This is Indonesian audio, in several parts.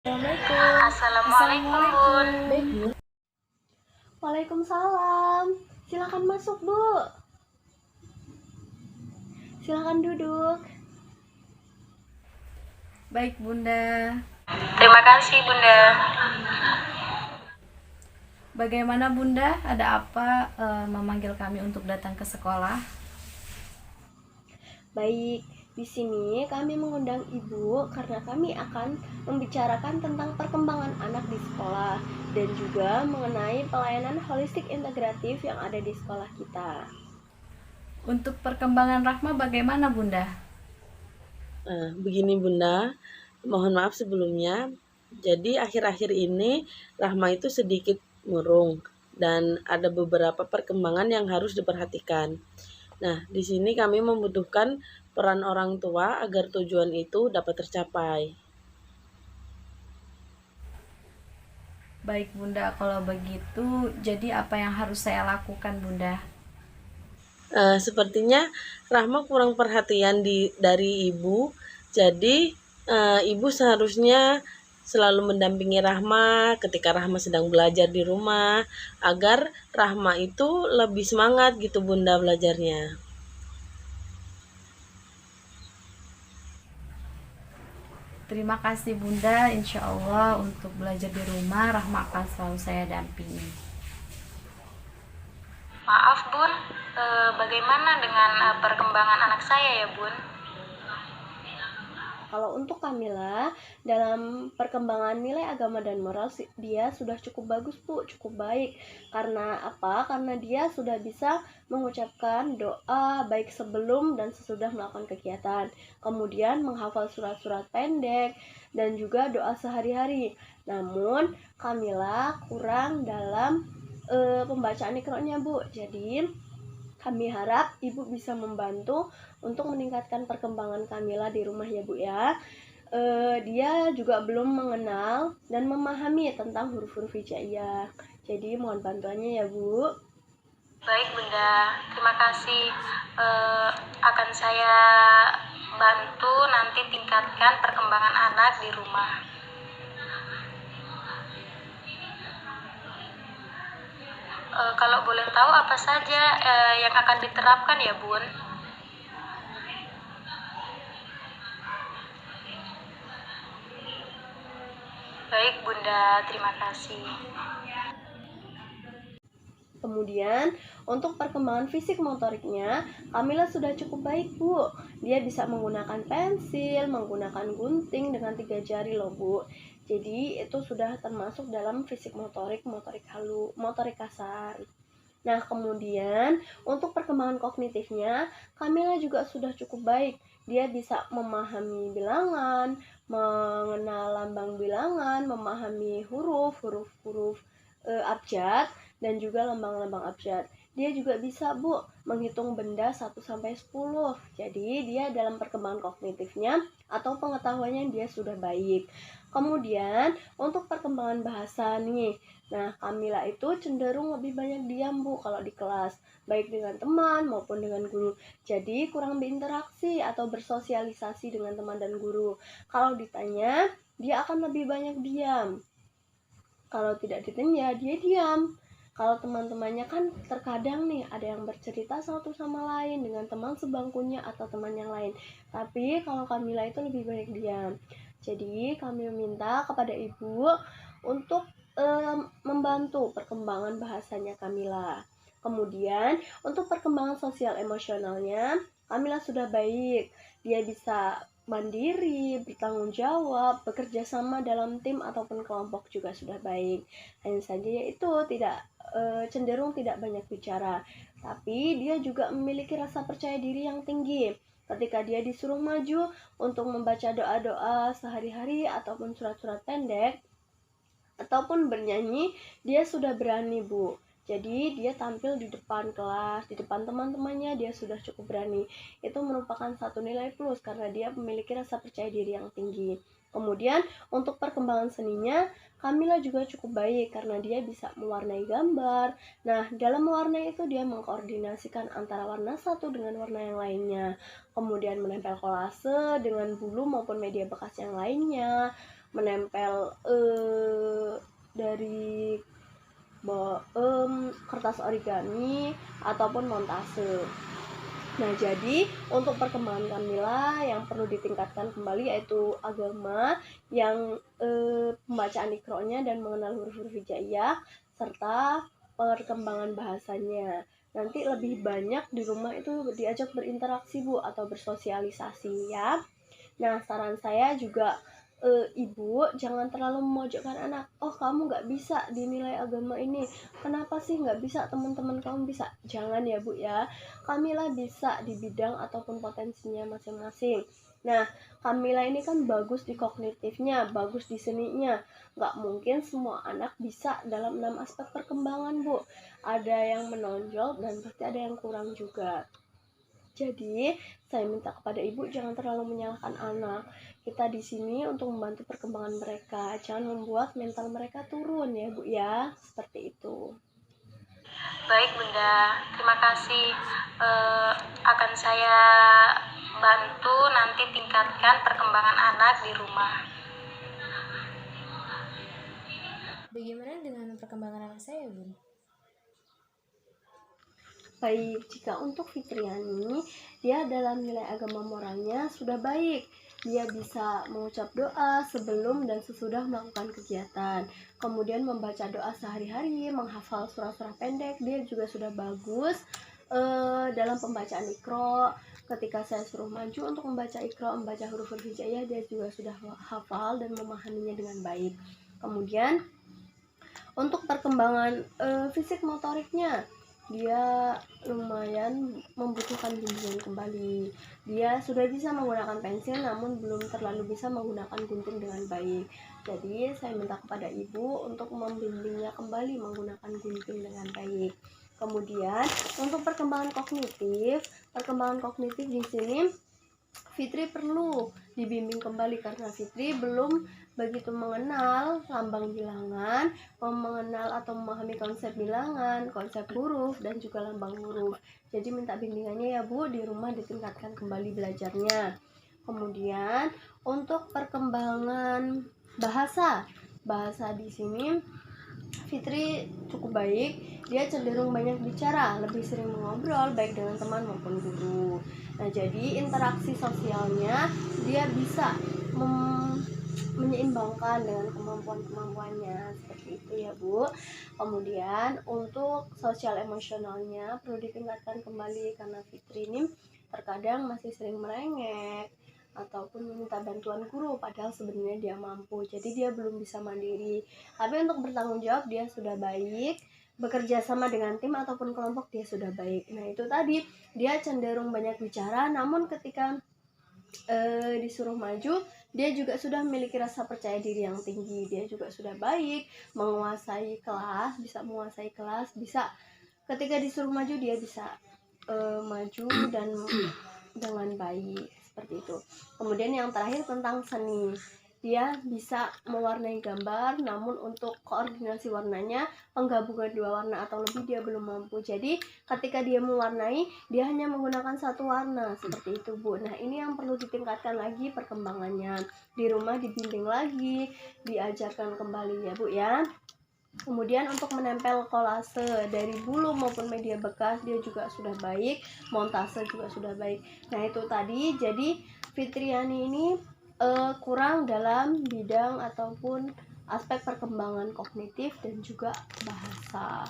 Assalamualaikum. Assalamualaikum, Bun. Baik, Bun. Waalaikumsalam. Silakan masuk, Bu. Silakan duduk. Baik, Bunda. Terima kasih, Bunda. Bagaimana, Bunda? Ada apa memanggil kami untuk datang ke sekolah? Baik, di sini kami mengundang Ibu karena kami akan membicarakan tentang perkembangan anak di sekolah dan juga mengenai pelayanan holistik integratif yang ada di sekolah kita. Untuk perkembangan Rahma bagaimana, Bunda? Begini Bunda, mohon maaf sebelumnya. Jadi akhir-akhir ini Rahma itu sedikit murung dan ada beberapa perkembangan yang harus diperhatikan. Nah, di sini kami membutuhkan peran orang tua agar tujuan itu dapat tercapai. Baik, Bunda. Kalau begitu, jadi apa yang harus saya lakukan, Bunda? Sepertinya Rahma kurang perhatian dari ibu. Jadi ibu seharusnya selalu mendampingi Rahma ketika Rahma sedang belajar di rumah agar Rahma itu lebih semangat gitu Bunda belajarnya. Terima kasih, Bunda. Insya Allah untuk belajar di rumah, Rahma akan selalu saya dampingi. Maaf, Bun. Bagaimana dengan perkembangan anak saya ya, Bun? Kalau untuk Kamila, dalam perkembangan nilai agama dan moral dia sudah cukup bagus, Bu, cukup baik. Karena apa? Karena dia sudah bisa mengucapkan doa baik sebelum dan sesudah melakukan kegiatan. Kemudian menghafal surat-surat pendek dan juga doa sehari-hari. Namun Kamila kurang dalam pembacaan Iqra-nya, Bu. Jadi kami harap Ibu bisa membantu untuk meningkatkan perkembangan Kamila di rumah ya Bu ya. Dia juga belum mengenal dan memahami tentang huruf-huruf hijaiyah. Jadi mohon bantuannya ya Bu. Baik, Bunda. Terima kasih. Akan saya bantu nanti tingkatkan perkembangan anak di rumah. Kalau boleh tahu apa saja yang akan diterapkan ya, Bun? Baik, Bunda. Terima kasih. Kemudian untuk perkembangan fisik motoriknya, Kamila sudah cukup baik Bu. Dia bisa menggunakan pensil, menggunakan gunting dengan 3 jari loh Bu. Jadi itu sudah termasuk dalam fisik motorik halus, motorik kasar. Nah, kemudian untuk perkembangan kognitifnya, Kamila juga sudah cukup baik. Dia bisa memahami bilangan, mengenal lambang bilangan, memahami huruf abjad, dan juga lambang-lambang abjad. Dia juga bisa, Bu, menghitung benda 1 sampai 10. Jadi, dia dalam perkembangan kognitifnya atau pengetahuannya dia sudah baik. Kemudian, untuk perkembangan bahasa nih. Nah, Kamila itu cenderung lebih banyak diam, Bu, kalau di kelas, baik dengan teman maupun dengan guru. Jadi, kurang berinteraksi atau bersosialisasi dengan teman dan guru. Kalau ditanya, dia akan lebih banyak diam. Kalau tidak ditanya, dia diam. Kalau teman-temannya kan terkadang nih ada yang bercerita satu sama lain dengan teman sebangkunya atau teman yang lain. Tapi kalau Kamila itu lebih banyak diam. Jadi kami meminta kepada ibu untuk membantu perkembangan bahasanya Kamila. Kemudian untuk perkembangan sosial emosionalnya, Kamila sudah baik. Dia bisa mandiri, bertanggung jawab, bekerja sama dalam tim ataupun kelompok juga sudah baik. Hanya saja yaitu tidak cenderung tidak banyak bicara, tapi dia juga memiliki rasa percaya diri yang tinggi. Ketika dia disuruh maju untuk membaca doa-doa sehari-hari ataupun surat-surat pendek ataupun bernyanyi, dia sudah berani, Bu. Jadi dia tampil di depan kelas, di depan teman-temannya dia sudah cukup berani. Itu merupakan satu nilai plus karena dia memiliki rasa percaya diri yang tinggi. Kemudian untuk perkembangan seninya, Kamila juga cukup baik karena dia bisa mewarnai gambar. Nah, dalam mewarnai itu dia mengkoordinasikan antara warna satu dengan warna yang lainnya. Kemudian menempel kolase dengan bulu maupun media bekas yang lainnya. menempel dari kertas origami ataupun montase. Nah, jadi untuk perkembangan Kamila yang perlu ditingkatkan kembali yaitu agama yang pembacaan Iqra-nya dan mengenal huruf-huruf hijaiyah serta perkembangan bahasanya. Nanti lebih banyak di rumah itu diajak berinteraksi Bu atau bersosialisasi ya. Nah, saran saya juga ibu jangan terlalu memojokkan anak. Oh, kamu nggak bisa dinilai agama ini. Kenapa sih nggak bisa? Teman-teman kamu bisa. Jangan ya Bu ya. Kamila bisa di bidang ataupun potensinya masing-masing. Nah, Kamila ini kan bagus di kognitifnya, bagus di seninya. Nggak mungkin semua anak bisa dalam 6 aspek perkembangan Bu. Ada yang menonjol dan pasti ada yang kurang juga. Jadi, saya minta kepada ibu jangan terlalu menyalahkan anak. Kita di sini untuk membantu perkembangan mereka. Jangan membuat mental mereka turun ya, Bu ya. Seperti itu. Baik Bunda, terima kasih. Akan saya bantu nanti tingkatkan perkembangan anak di rumah. Bagaimana dengan perkembangan anak saya, Bun? Baik, jika untuk Fitriani, dia dalam nilai agama moralnya sudah baik. Dia bisa mengucap doa sebelum dan sesudah melakukan kegiatan. Kemudian membaca doa sehari-hari, menghafal surah-surah pendek, dia juga sudah bagus. Dalam pembacaan Iqra, ketika saya suruh maju untuk membaca Iqra, membaca huruf-huruf hijaiyah, dia juga sudah hafal dan memahaminya dengan baik. Kemudian untuk perkembangan fisik motoriknya, dia lumayan membutuhkan bimbingan kembali. Dia sudah bisa menggunakan pensil namun belum terlalu bisa menggunakan gunting dengan baik. Jadi saya minta kepada ibu untuk membimbingnya kembali menggunakan gunting dengan baik. Kemudian untuk perkembangan kognitif di sini Fitri perlu dibimbing kembali karena Fitri belum begitu mengenal lambang bilangan, mengenal atau memahami konsep bilangan, konsep huruf, dan juga lambang huruf. Jadi minta bimbingannya ya Bu, di rumah ditingkatkan kembali belajarnya. Kemudian untuk perkembangan bahasa di sini Fitri cukup baik, dia cenderung banyak bicara, lebih sering mengobrol baik dengan teman maupun guru. Nah, jadi interaksi sosialnya dia bisa menyeimbangkan dengan kemampuan-kemampuannya seperti itu ya Bu. Kemudian untuk sosial emosionalnya perlu ditingkatkan kembali karena Fitri ini terkadang masih sering merengek ataupun meminta bantuan guru padahal sebenarnya dia mampu, jadi dia belum bisa mandiri. Tapi untuk bertanggung jawab dia sudah baik, bekerja sama dengan tim ataupun kelompok dia sudah baik. Nah itu tadi, dia cenderung banyak bicara namun ketika disuruh maju dia juga sudah memiliki rasa percaya diri yang tinggi. Dia juga sudah baik menguasai kelas, bisa menguasai kelas, bisa ketika disuruh maju dia bisa maju dan dengan baik seperti itu. Kemudian yang terakhir tentang seni, dia bisa mewarnai gambar namun untuk koordinasi warnanya, penggabungan dua warna atau lebih dia belum mampu. Jadi ketika dia mewarnai dia hanya menggunakan satu warna seperti itu Bu. Nah ini yang perlu ditingkatkan lagi perkembangannya, di rumah dibimbing lagi, diajarkan kembali ya Bu ya. Kemudian untuk menempel kolase dari bulu maupun media bekas dia juga sudah baik, montase juga sudah baik. Nah itu tadi, jadi Fitriani ini kurang dalam bidang ataupun aspek perkembangan kognitif dan juga bahasa,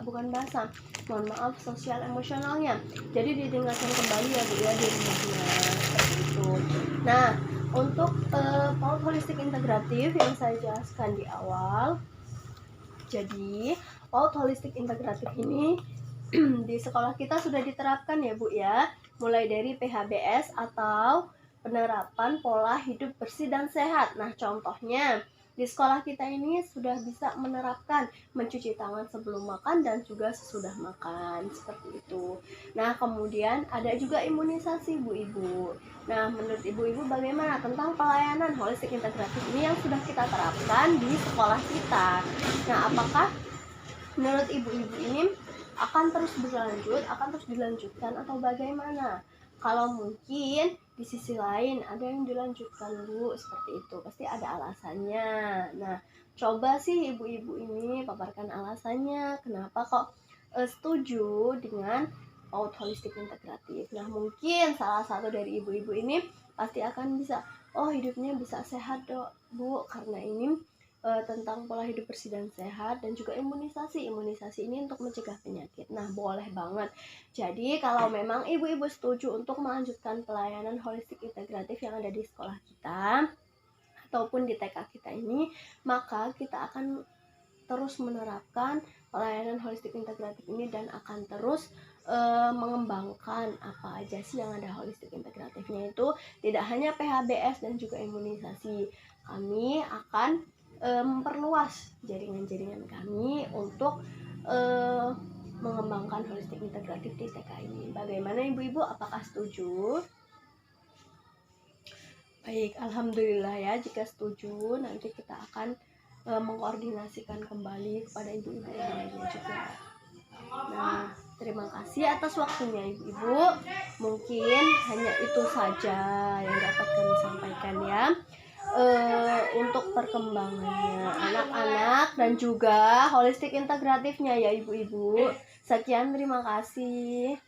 bukan bahasa, mohon maaf, sosial emosionalnya. Jadi ditingkatkan kembali ya Bu ya di rumahnya seperti itu. Nah untuk PAUD holistik integratif yang saya jelaskan di awal, jadi PAUD holistik integratif ini di sekolah kita sudah diterapkan ya Bu ya, mulai dari PHBS atau penerapan pola hidup bersih dan sehat. Nah contohnya di sekolah kita ini sudah bisa menerapkan mencuci tangan sebelum makan dan juga sesudah makan seperti itu. Nah kemudian ada juga imunisasi Bu Ibu. Nah menurut Ibu-Ibu bagaimana tentang pelayanan holistik integratif ini yang sudah kita terapkan di sekolah kita? Nah apakah menurut Ibu-Ibu ini akan terus berlanjut, akan terus dilanjutkan atau bagaimana? Kalau mungkin di sisi lain ada yang dilanjutkan Bu, seperti itu pasti ada alasannya. Nah, coba sih ibu-ibu ini paparkan alasannya kenapa kok setuju dengan PAUD holistik integratif. Nah, mungkin salah satu dari ibu-ibu ini pasti akan bisa, oh hidupnya bisa sehat dok Bu, karena ini tentang pola hidup bersih dan sehat, dan juga imunisasi ini untuk mencegah penyakit. Nah, boleh banget. Jadi kalau memang ibu-ibu setuju untuk melanjutkan pelayanan holistik integratif yang ada di sekolah kita ataupun di TK kita ini, maka kita akan terus menerapkan pelayanan holistik integratif ini dan akan terus mengembangkan apa aja sih yang ada holistik integratifnya itu, tidak hanya PHBS dan juga imunisasi. Kami akan memperluas jaringan-jaringan kami untuk mengembangkan holistik integratif di TK ini. Bagaimana ibu-ibu, apakah setuju? Baik, alhamdulillah ya, jika setuju nanti kita akan mengkoordinasikan kembali kepada ibu-ibu yang lainnya juga. Nah, terima kasih atas waktunya ibu-ibu. Mungkin hanya itu saja yang dapat kami sampaikan ya. Untuk perkembangannya anak-anak dan juga holistik integratifnya ya ibu-ibu. Sekian, terima kasih.